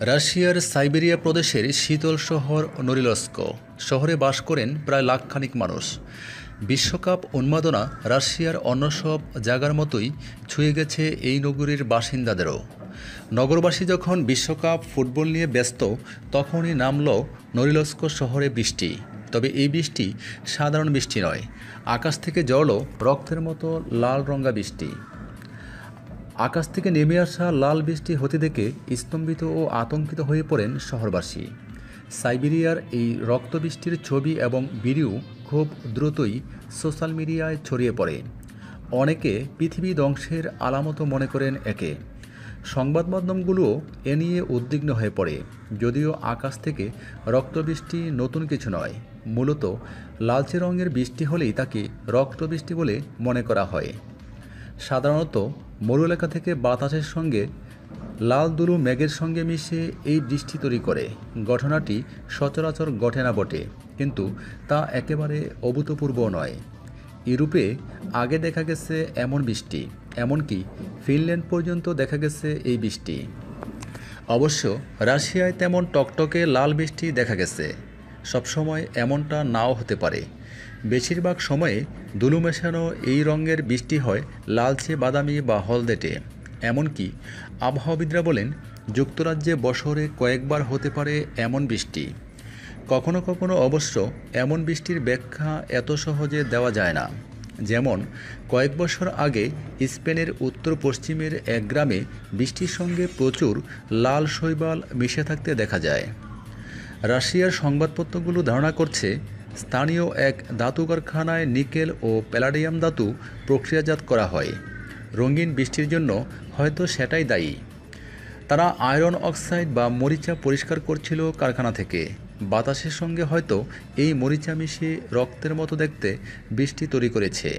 রাশিয়ার সাইবেরিয়া প্রদেশের শীতল শহর নোরিলস্ক শহরে বাস করেন প্রায় লাখখানিক মানুষ। বিশ্বকাপ উন্মাদনা রাশিয়ার অন্য সব জায়গার মতোই ছুঁয়ে গেছে এই নগরীর বাসিন্দাদেরও। নগরবাসী যখন বিশ্বকাপ ফুটবল নিয়ে ব্যস্ত, তখনই নামল নোরিলস্ক শহরে বৃষ্টি। তবে এই বৃষ্টি সাধারণ বৃষ্টি নয়, আকাশ থেকে ঝরল রক্তের মতো লাল রঙা বৃষ্টি। আকাশ থেকে নেমে আসা লাল বৃষ্টি হতে দেখে স্তম্ভিত ও আতঙ্কিত হয়ে পড়েন শহরবাসী। সাইবেরিয়ার এই রক্তবৃষ্টির ছবি এবং ভিডিও খুব দ্রুতই সোশ্যাল মিডিয়ায় ছড়িয়ে পড়ে। অনেকে পৃথিবী ধ্বংসের আলামত মনে করেন একে। সংবাদ মাধ্যমগুলোও এ নিয়ে উদ্বিগ্ন হয়ে পড়ে। যদিও আকাশ থেকে রক্তবৃষ্টি নতুন কিছু নয়, মূলত লালচে রঙের বৃষ্টি হলেই তাকে রক্তবৃষ্টি বলে মনে করা হয়। সাধারণত মরু এলাকা থেকে বাতাসের সঙ্গে লাল দুলু মেঘের সঙ্গে মিশে এই বৃষ্টি তৈরি করে। ঘটনাটি সচরাচর ঘটে না বটে, কিন্তু তা একেবারে অভূতপূর্ব নয়। ইউরোপে আগে দেখা গেছে এমন বৃষ্টি, এমনকি ফিনল্যান্ড পর্যন্ত দেখা গেছে এই বৃষ্টি। অবশ্য রাশিয়ায় তেমন টকটকে লাল বৃষ্টি দেখা গেছে। সবসময় এমনটা নাও হতে পারে। বেশিরভাগ সময়ে ধুলো মেশানো এই রঙের বৃষ্টি হয় লালচে বাদামি বা হলদেটে। এমনকি আবহাওয়াবিদরা বলেন, যুক্তরাজ্যে বছরে কয়েকবার হতে পারে এমন বৃষ্টি। কখনো কখনো অবশ্য এমন বৃষ্টির ব্যাখ্যা এত সহজে দেওয়া যায় না। যেমন কয়েক বছর আগে স্পেনের উত্তর পশ্চিমের এক গ্রামে বৃষ্টির সঙ্গে প্রচুর লাল শৈবাল মিশে থাকতে দেখা যায়। রাশিয়ার সংবাদপত্রগুলো ধারণা করছে, স্থানীয় এক ধাতু কারখানায় নিকেল ও প্যালাডিয়াম ধাতু প্রক্রিয়াজাত করা হয়। রঙিন বৃষ্টির জন্য হয়তো সেটাই দায়ী। তারা আয়রন অক্সাইড বা মরিচা পরিষ্কার করছিল কারখানা থেকে। বাতাসের সঙ্গে হয়তো এই মরিচা মিশিয়ে রক্তের মতো দেখতে বৃষ্টি তৈরি করেছে।